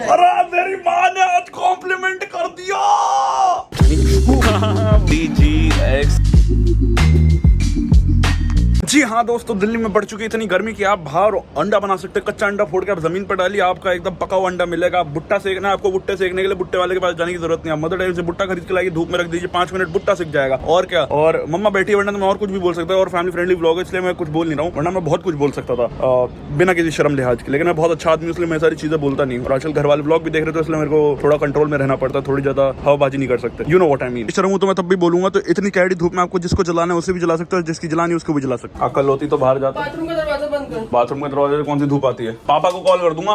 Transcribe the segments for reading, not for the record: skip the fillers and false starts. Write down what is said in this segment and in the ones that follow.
अरे मेरी माँ ने आज कॉम्प्लीमेंट कर दिया। जी हाँ दोस्तों, दिल्ली में बढ़ चुकी इतनी गर्मी कि आप बाहर अंडा बना सकते हैं। कच्चा अंडा फोड़ के आप जमीन पर डालिए, आपका एकदम पका हुआ अंडा मिलेगा। भुट्टा सेकना है आपको, भुट्टे सेकने के लिए भुट्टे वाले के पास जाने की जरूरत नहीं है। मदर डेयरी से भुट्टा खरीद के लाइए, धूप में रख दीजिए, 5 मिनट भुट्टा सीख जाएगा। और क्या, और मम्मा बैठी है, वरना तो मैं और कुछ भी बोल सकता हूँ। और फैमिली फ्रेंडली व्लॉग है इसलिए मैं कुछ बोल नहीं रहा हूँ, वरना मैं बहुत कुछ बोल सकता था बिना किसी शर्म लिहाज के। लेकिन मैं बहुत अच्छा आदमी, इसलिए मैं सारी चीजें बोलता नहीं। और आजकल घर वाले व्लॉग भी देख रहे थे, इसलिए मेरे को थोड़ा कंट्रोल में रहना पड़ता, थोड़ी ज्यादा हवाबाजी नहीं कर सकते। You know what I mean. शर्म तो मैं तब भी बोलूंगा। तो इतनी कैडी धूप में आपको जिसको जलाना है उसे भी जला सकते हो, जिसकी जलानी है उसको भी जला सकते। अकल होती तो बाहर जाता। बाथरूम का दरवाजा बंद कर। बाथरूम के दरवाजे से कौन सी धूप आती है? पापा को कॉल कर दूंगा।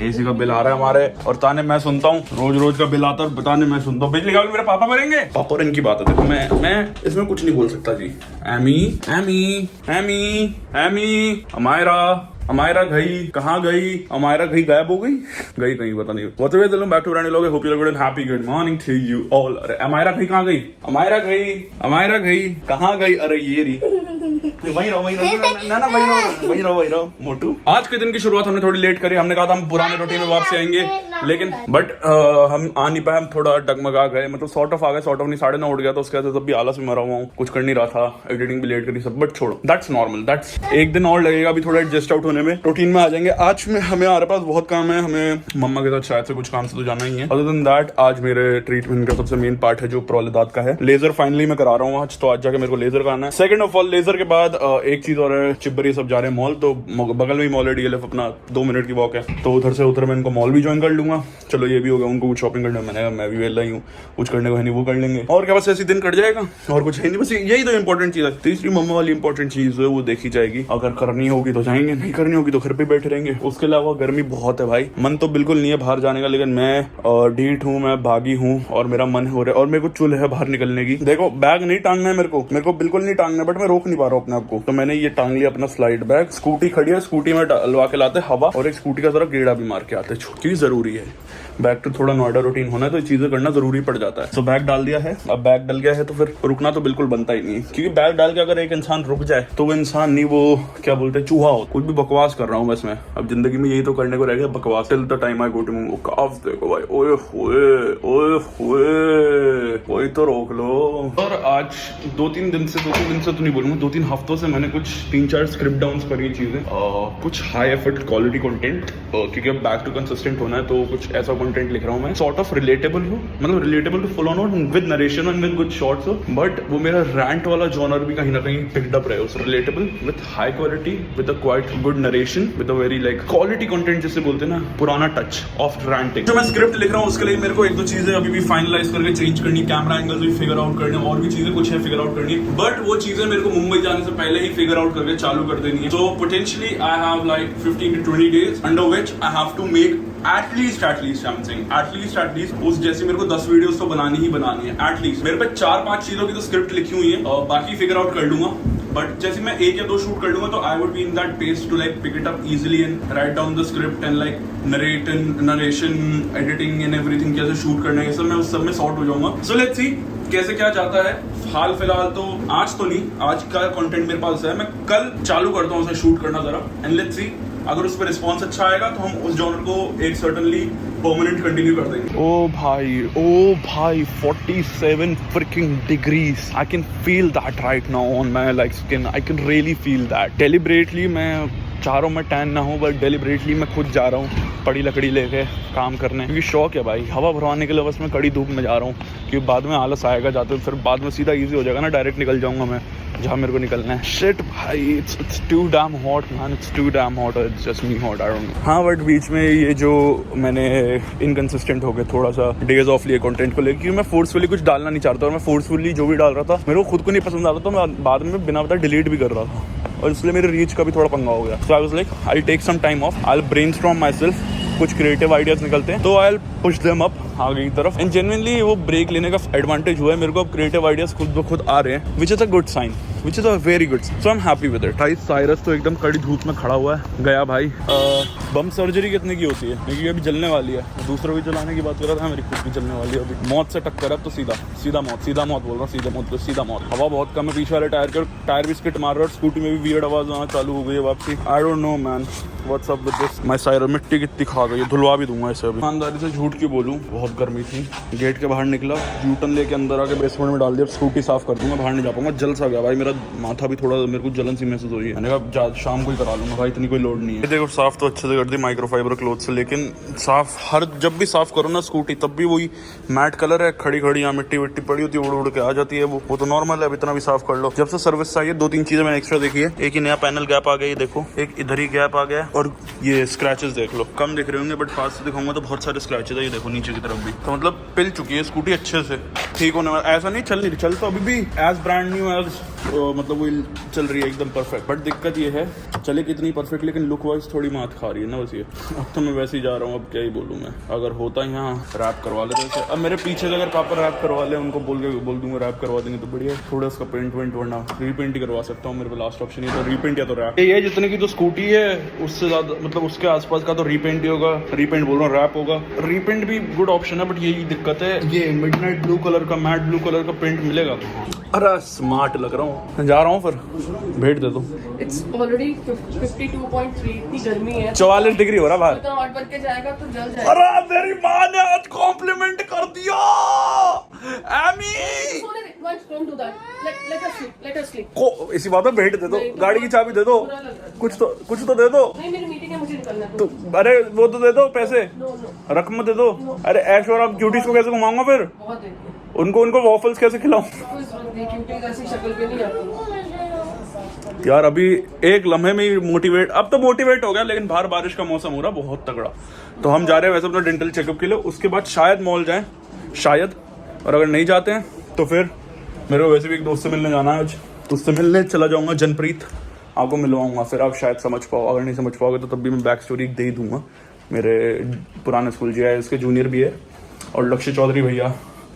एसी का बिल आ रहा है हमारे, और ताने मैं सुनता हूँ। रोज रोज का बिल आता है, बताने मैं सुनता हूँ। बिजली का बिल मेरे पापा भरेंगे। पापा और इनकी बात है। देखो मैं इसमें कुछ नहीं बोल सकता जी। एमी एमी एमी एमी अमायरा गई कहाँ गई? अमायरा गई, गायब हो गई कहीं पता नहीं। बैक टू ब्रांड लोग, hope you good and happy good morning to you all. अरे अमायरा गई कहाँ गई? अमायरा गई कहाँ गई? अरे ये रही, वही रहो मोटू। आज के दिन की शुरुआत हमने थोड़ी लेट करी। हमने कहा था हम पुराने रूटीन में वापस आएंगे, लेकिन बट हम आ नहीं पाए। हम थोड़ा डगमगा गए, मतलब सॉर्ट ऑफ आ गए, सॉर्ट ऑफ नहीं, 9:30 उठ गया। तो उसके बाद तब भी आलस में मरा हुआ हूँ, कुछ कर नहीं रहा था, एडिटिंग भी लेट करी सब। बट छोड़ो, दैट्स नॉर्मल। दैट्स एक दिन और लगेगा अभी थोड़ा एडजस्ट आउट होने में, रूटीन में आ जाएंगे। आज में हमारे पास बहुत काम है, हमें मम्मा के साथ शायद से कुछ काम से तो जाना ही है। अदर देन दैट, आज मेरे ट्रीटमेंट का सबसे मेन पार्ट है जो प्रॉले दांत का है। लेजर फाइनली मैं करा रहा हूँ आज, तो आज जाके मेरे को लेजर कराना है। सेकंड ऑफ ऑल, लेजर के बाद एक चीज और है, चिब्बरी सब जा रहे हैं मॉल। तो बगल में ही मॉल है, डीएलएफ, अपना 2 मिनट की वॉक है। तो उधर मैं इनको मॉल भी ज्वाइन कर लूंगा। चलो ये भी हो गया, उनको कुछ शॉपिंग करने मैंने, मैं भी वेल ही हूँ, कुछ करने को है नहीं, वो कर लेंगे। और क्या, बस ऐसे दिन कट जाएगा और कुछ है नहीं। बस यही तो इंपॉर्टेंट चीज है। तीसरी मम्मा वाली इंपॉर्टेंट चीज है वो देखी जाएगी। अगर करनी होगी तो जाएंगे, नहीं करनी होगी तो घर पे बैठे रहेंगे। उसके अलावा गर्मी बहुत है भाई, मन तो बिल्कुल नहीं है बाहर जाने का। लेकिन मैं ढीठ हूँ, मैं भागी हूँ और मेरा मन हो रहा है और मेरे को चुल है बाहर निकलने की। देखो, बैग नहीं टांगना है मेरे को बिल्कुल नहीं टांगना है, बट मैं रोक नहीं पा रहा हूँ अपने आप को। तो मैंने ये टांग लिया अपना स्लाइड बैग। स्कूटी खड़ी है, स्कूटी में डलवा के लाते हवा, और एक स्कूटी का जरा गेड़ा भी मार के आते, क्योंकि जरूरी है। बैग तो थोड़ा नोएडा रूटीन होना है, तो ये चीजें करना जरूरी पड़ जाता है। तो बैग डाल दिया है। अब बैग डल गया है तो फिर रुकना तो बिल्कुल बनता ही नहीं, क्योंकि बैग डाल के अगर एक इंसान रुक जाए तो वो इंसान नहीं, वो क्या बोलते हैं, चूहा हो। कुछ भी बकवास कर रहा हूँ बस मैं, अब जिंदगी में यही तो करने को रह गया, बकवास। Till the time I go to move. काफ देखो भाई, ओए कोई तो रोक लो। और आज 2-3 दिन से तो नहीं बोलूंगा, 2-3 हफ्तों से मैंने कुछ 3-4 स्क्रिप्ट डाउन करी चीजें, कुछ हाई एफर्ट क्वालिटी कंटेंट, क्योंकि अब बैक टू कंसिस्टेंट होना है। तो कुछ ऐसा कंटेंट लिख रहा हूँ मैं, सॉर्ट ऑफ रिलेटेबल हो, मतलब relatable to full on with narration and with good shots हो, बट वो मेरा रैंट वाला जॉनर भी कहीं ना कहीं पिक्ड अप रहे। उस relatable with high quality, with a quite good narration, with a very like quality content जिसे बोलते हैं ना, पुराना टच ऑफ रैंटिंग। जो मैं स्क्रिप्ट लिख रहा हूँ उसके लिए मेरे को 1-2 चीजें अभी भी फाइनलाइज करके चेंज करनी, कैमरा एंगल्स भी फिगर आउट करने, और भी चीजें कुछ है फिगर आउट करनी। बट वो चीजें मेरे को मुंबई जाने से पहले ही फिगर आउट करके चालू कर देनी है। So potentially I have like 15 to 20 days under which I have to make at least something, at least उस जैसी मेरे को 10 वीडियोस तो बनानी ही बनानी है। at least मेरे पे 4-5 चीजों की तो स्क्रिप्ट लिखी हुई है, और बाकी फिगर आउट कर लूंगा। बट जैसे मैं 1 या 2 शूट कर लूंगा तो I would be in that pace to like pick it up easily and write down the script and like narration, editing and everything, कैसे शूट करना है, ये सब मैं उस सब में सॉर्ट हो जाऊंगा। सो लेट्स सी कैसे क्या जाता है। हाल फिलहाल तो आज तो नहीं, आज का कंटेंट मेरे पास है, मैं कल चालू करता हूँ उसे शूट करना जरा, एंड लेट्स सी अगर उस पर रिस्पॉन्स अच्छा आएगा तो हम उस जॉनर को एक सर्टनली परमानेंट कंटिन्यू कर देंगे। ओ भाई 47 freaking degrees, I can feel that right now on my like skin, I can really feel that। Deliberately मैं चाह रहा हूँ मैं टैन ना हूँ, बट डेलिबरेटली मैं खुद जा रहा हूँ पड़ी लकड़ी लेके काम करने, क्योंकि शौक है भाई हवा भरवाने के लिए। बस मैं कड़ी धूप में जा रहा हूँ, क्योंकि बाद में आलस आएगा जाते, फिर बाद में सीधा इजी हो जाएगा ना, डायरेक्ट निकल जाऊंगा मैं जहाँ मेरे को निकलना है। शिट भाई, it's too damn hot man, it's too damn hot, it's just me hot, I don't know. हाँ, बट बीच में ये जो मैंने इनकंसिस्टेंट हो गए थोड़ा सा डेज ऑफ लिए कंटेंट को लेकर, क्योंकि मैं फोर्सफुली कुछ डालना नहीं चाहता, और मैं फोर्सफुली जो भी डाल रहा था मेरे को खुद को नहीं पसंद आ रहा था, मैं बाद में बिना पता डिलीट भी कर रहा था, और इसलिए मेरे रीच का भी थोड़ा पंगा हो गया। So I was like I will take some time off, I will brainstorm myself, कुछ क्रिएटिव आइडियाज निकलते हैं तो I will push them up आगे की तरफ। एंड जेन्युइनली वो ब्रेक लेने का एडवांटेज हुआ है मेरे को, अब क्रिएटिव आइडियाज खुद ब खुद आ रहे हैं, which is a good sign. Which is a very good, so I am happy with it. भाई साइरस तो एकदम कड़ी धूप में खड़ा हुआ है, गया भाई। बम सर्जरी कितने की होती है, क्योंकि अभी जलने वाली है। दूसरा भी जलाने की बात कर रहा था, मेरी खुद भी जलने वाली है अभी। मौत से टक्कर है तो सीधा मौत बोल रहा हूँ, सीधा मौत। हवा बहुत कम है, पीछे वाले टायर भी स्किट मार रहा है और स्कूटी में भी वियर्ड आवाज आना चालू हो गई है वापसी। आई don't no man what's up with this. मैं साइरस मिट्टी कितनी खा गई, धुलवा भी दूंगा इसे अभी। ईमानदारी से झूठ क्यों बोलूं, बहुत गर्मी थी। गेट के बाहर निकला, यूटर्न लेके अंदर आके बेसमेंट में डाल दिया, स्कूटी साफ कर दूंगा, बाहर नहीं जा पाऊंगा। जल सा गया भाई, मेरा माथा भी थोड़ा, मेरे को जलन सी महसूस हो रही है। मैंने कहा शाम को ही करा लूंगा भाई, इतनी कोई लोड नहीं है। देखो साफ तो अच्छे से कर दी माइक्रोफाइबर क्लॉथ से, लेकिन साफ हर जब भी साफ करो ना स्कूटी, तब भी वही मैट कलर है, खड़ी यहाँ मिट्टी विट्टी पड़ी होती है, उड़ के आ जाती है। वो तो नॉर्मल है, अब इतना भी साफ कर लो। जब से सर्विस चाहिए 2-3 चीजें मैंने एक्स्ट्रा देखी है। एक ही नया पैनल गैप आ गया, देखो एक इधर ही गैप आ गया, और ये स्क्रैचेस देख लो, कम दिख रहे होंगे बट पास से दिखाऊंगा तो बहुत सारे स्क्रैचेस है। ये देखो नीचे की तरफ भी, तो मतलब पिल चुकी है स्कूटी अच्छे से, ठीक होने वाला। ऐसा नहीं चल तो अभी भी एज ब्रांड न्यू एज मतलब वो चल रही है एकदम परफेक्ट। बट दिक्कत ये है, चले कितनी परफेक्ट, लेकिन लुक वाइज थोड़ी मात खा रही है ना बस ये। अब तो मैं वैसे ही जा रहा हूँ, अब क्या ही बोलूँ मैं। अगर होता यहाँ रैप करवा लेते, अब मेरे पीछे से अगर पापा रैप करवा ले, उनको बोल दूंगा रैप करवा देंगे तो बढ़िया। थोड़ा उसका पेंट वेंट वरना रीपेंट ही करवा सकता हूँ, मेरे पे लास्ट ऑप्शन है तो रीपेंट या तो रैप। ये जितने की जो स्कूटी है उससे ज्यादा मतलब उसके आसपास का तो रीपेंट ही होगा, रीपेंट बोल रहा हूँ रैप होगा। रीपेंट भी गुड ऑप्शन है, बट यही दिक्कत है, ये मिडनाइट ब्लू कलर का, मैट ब्लू कलर का पेंट मिलेगा। अरे स्मार्ट लग रहा हूँ, जा रहा हूँ फिर भेंट दे दो। It's already 52.3, इतनी गर्मी है, 44 डिग्री हो रहा बाहर। तो आठ बन के जाएगा तो जल जाएगा। अरे मेरी माँ ने आज कॉम्प्लीमेंट कर दिया Amy. Don't do that. Let us sleep. को इसी बात में भेंट दे दो, गाड़ी की चाबी दे दो, कुछ तो दे दो। नहीं मेरी मीटिंग है, मुझे निकलना है। तो अरे वो तो दे दो पैसे, No. रकम दे दो। अरे ऐश और आप क्यूटीज को कैसे घुमाऊंगा फिर? बहुत देर है। उनको वॉफल्स कैसे खिलाऊं? कोई जरूरत नहीं, क्योंकि ऐसी शक्ल पे नहीं आती। यार अभी एक लम्हे में ही मोटिवेट, अब तो मोटिवेट हो गया, लेकिन बाहर बारिश का मौसम हो रहा बहुत तगड़ा। तो हम जा रहे हैं वैसे अपना डेंटल चेकअप के लिए, उसके बाद शायद मॉल जाएं, शायद। और अगर नहीं जाते हैं तो फिर मेरे को वैसे भी एक दोस्त से मिलने जाना है आज, उससे मिलने चला जाऊंगा, जनप्रीत, आपको मिलवाऊंगा, फिर आप शायद समझ पाओ। अगर नहीं समझ पाओगे तो तब भी मैं बैक स्टोरी दे ही दूंगा। मेरे पुराने स्कूल जी है, उसके जूनियर भी है, और लक्ष्य चौधरी भैया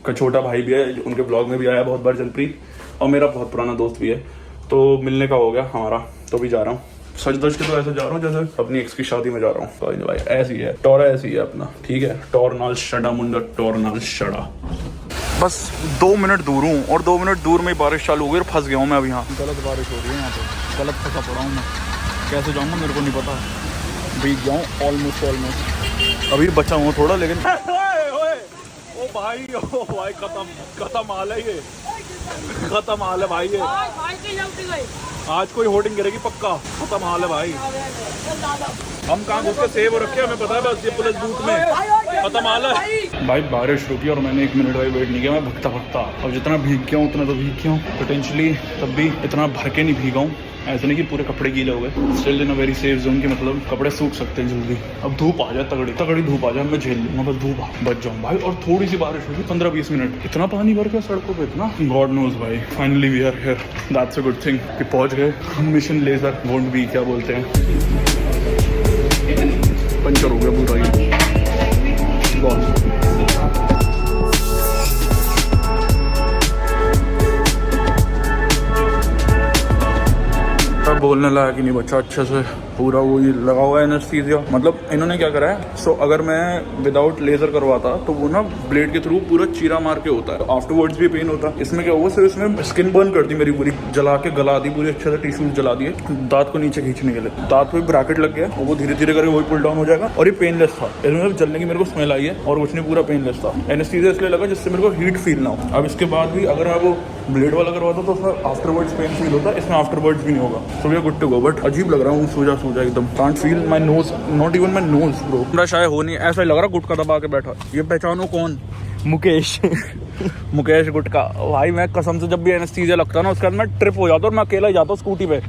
का छोटा भाई भी है, उनके ब्लॉग में भी आया बहुत बार जनप्रीत, और मेरा बहुत पुराना दोस्त भी है। तो मिलने का हो गया हमारा, तो भी जा रहा हूँ सच दच के, तो ऐसे जा रहा हूँ जैसे अपनी एक्स की शादी में जा रहा हूँ। कोई नहीं भाई, ऐसी है टोरा, ऐसी है अपना, ठीक है। टोर नाल शड़ा मुंडा, टोर नाल शड़ा। बस 2 मिनट दूर हूँ, और 2 मिनट दूर में ही बारिश चालू हो गई और फंस गया हूँ मैं अब यहाँ। गलत बारिश हो रही है यहाँ पे, गलत फंसा पड़ा हूँ मैं, कैसे जाऊँगा मेरे को नहीं पता। भीग जाऊँ ऑलमोस्ट अभी बचा हूँ थोड़ा, लेकिन ओ भाई खत्म हाल है ये, खत्म हाल है भाई ये। आज कोई होर्डिंग गिरेगी पक्का, खत्म हाल है भाई। हम कहाँ घुस के सेव रखे, हमें पता है बस ये पुलिस बूथ में, खत्म हाल है भाई। बारिश रुकी और मैंने 1 मिनट भाई वेट नहीं किया, मैं भगता और जितना भीग गया हूँ उतना तो भीग गया हूँ पोटेंशियली, तब भी इतना भर के नहीं भीगा हूँ। ऐसा नहीं कि पूरे कपड़े गीले हो गए, still in a very safe zone, के मतलब कपड़े सूख सकते हैं जल्दी। अब धूप आ जाए, तगड़ी धूप आ जाए, मैं झेल लूंगा, बस धूप बच जाऊँ भाई। और थोड़ी सी बारिश होगी 15-20 मिनट, इतना पानी भर गया सड़कों पे, इतना, गॉड नोज भाई। Finally we are here, that's a good thing कि पहुंच गए। मिशन लेजर वोंट बी, क्या बोलते हैं, पंचर हो गया पूरा ये। बोलने लायक ही नहीं बच्चा अच्छे से, पूरा वो ही लगा हुआ है एनेस्थीसिया। मतलब इन्होंने क्या करा है, सो अगर मैं विदाउट लेजर करवाता तो वो ना ब्लेड के थ्रू पूरा चीरा मार के होता है, आफ्टरवर्ड्स भी पेन होता है। इसमें क्या हुआ, सिर्फ इसमें स्किन बर्न कर दी मेरी पूरी, जला के गला दी पूरी अच्छे से, टिश्यूज जला दिए दांत को नीचे खींचने के लिए। दांत पे ब्रैकेट लग गया, वो धीरे धीरे करके वही पुल डाउन हो जाएगा। और ये पेनलेस था, इसमें जलने की मेरे को स्मेल आई है, और कुछ नहीं, पूरा पेनलेस था। एनेस्थीसिया इसलिए लगा जिससे मेरे को हीट फील ना हो। अब इसके बाद भी अगर मैं वो ब्लेड वाला करवाता तो उसमें आफ्टरवर्ड्स पेन फील होता, इसमें आफ्टरवर्ड्स भी नहीं होगा। So we are good to go, but अजीब लग रहा हूँ, सूजा एकदम, can't feel my nose, not even my nose bro. मेरा शायद हो नहीं, ऐसा ही लग रहा गुटका दबा के बैठा। ये पहचानो कौन? मुकेश मुकेश गुटका भाई। मैं कसम से जब भी एनेस्थीसिया लगता है ना, उसके बाद मैं ट्रिप हो जाता हूँ, मैं अकेला ही जाता हूँ स्कूटी पे,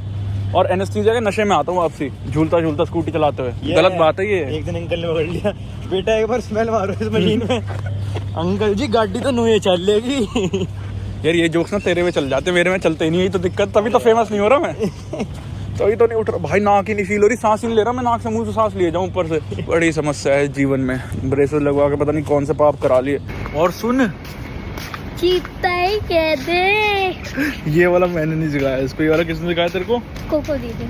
और एनेस्थीसिया के नशे में आता हूँ वापसी, झूलता स्कूटी चलाते हुए। गलत बात है ये। एक दिन अंकल ने पकड़ लिया, बेटा एक बार स्मेल मारो इस मशीन में। अंकल जी गाड़ी तो नुए चल लेगी। यार ये जोक्स ना तेरे में चल जाते, मेरे में चलते ही नहीं, तो दिक्कत, तभी तो फेमस नहीं हो रहा मैं। तभी तो नहीं उठ रहा भाई, नाक ही नहीं फील हो रही, सांस ही नहीं ले रहा मैं, नाक से मुंह से सांस लिए जाऊं ऊपर से। बड़ी समस्या है जीवन में, ब्रेसेस लगवा के पता नहीं कौन से पाप करा लिए। और सुन, जीतता ही कह दे। ये वाला मैंने नहीं सिखाया इसको, ये वाला किसने सिखाया तेरे को? कोको दीदी।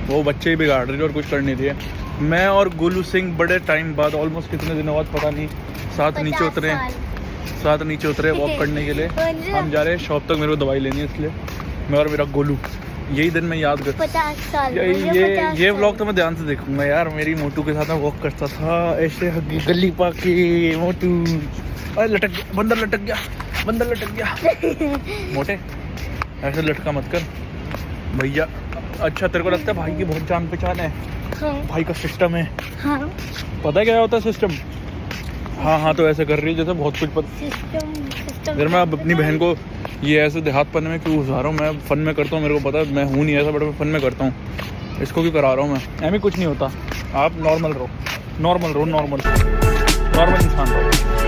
वो बच्चे ही बिगाड़ रहे थे और कुछ कर नहीं रहे। मैं और गोलू सिंह बड़े टाइम बाद, ऑलमोस्ट कितने दिनों बाद पता नहीं, साथ नीचे उतरे वॉक करने के लिए। हम जा रहे हैं शॉप तक, मेरे को दवाई लेनी है इसलिए, मैं और मेरा गोलू। यही दिन मैं याद कर 50 साल। ये व्लॉग तो मैं ध्यान से देखूंगा यार। मेरी मोटू के साथ मैं वॉक करता था ऐसे गली पाके। मोटू अरे लटक गया, बंदर लटक गया मोटे ऐसे लटका मत कर भैया। अच्छा तेरे को लगता है भाई की बहुत जान पहचान है? हाँ। भाई का सिस्टम है। हाँ। पता है क्या होता है सिस्टम? हाँ तो ऐसे कर रही है जैसे बहुत कुछ पता। सिस्टम अगर मैं अब अपनी बहन को ये ऐसे देहात पन्ने में क्यों घुसा रहा हूँ? मैं फन में करता हूँ, मेरे को पता है मैं हूँ नहीं ऐसा, बट मैं फन में करता हूँ। इसको क्यों करा रहा हूँ मैं? ऐमें कुछ नहीं होता, आप नॉर्मल रहो, नॉर्मल इंसान रहो।